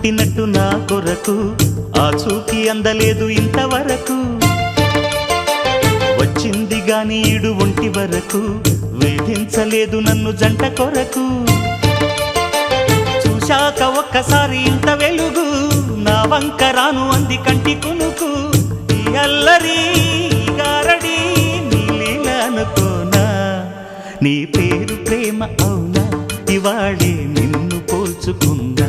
పుట్టినట్టు నా కొరకు ఆ చూకి అందలేదు ఇంతవరకు వచ్చింది గాని ఈడు ఒంటి వరకు వేధించలేదు నన్ను జంట కొరకు చూశాక ఒక్కసారి ఇంత వెలుగు నా వంక రాను అంది కంటి కునుకు ఈ అల్లరి గారడి నీలీల అనుకోనా నీ పేరు ప్రేమ అవునా ఇవాళే నిన్ను పోల్చుకున్నా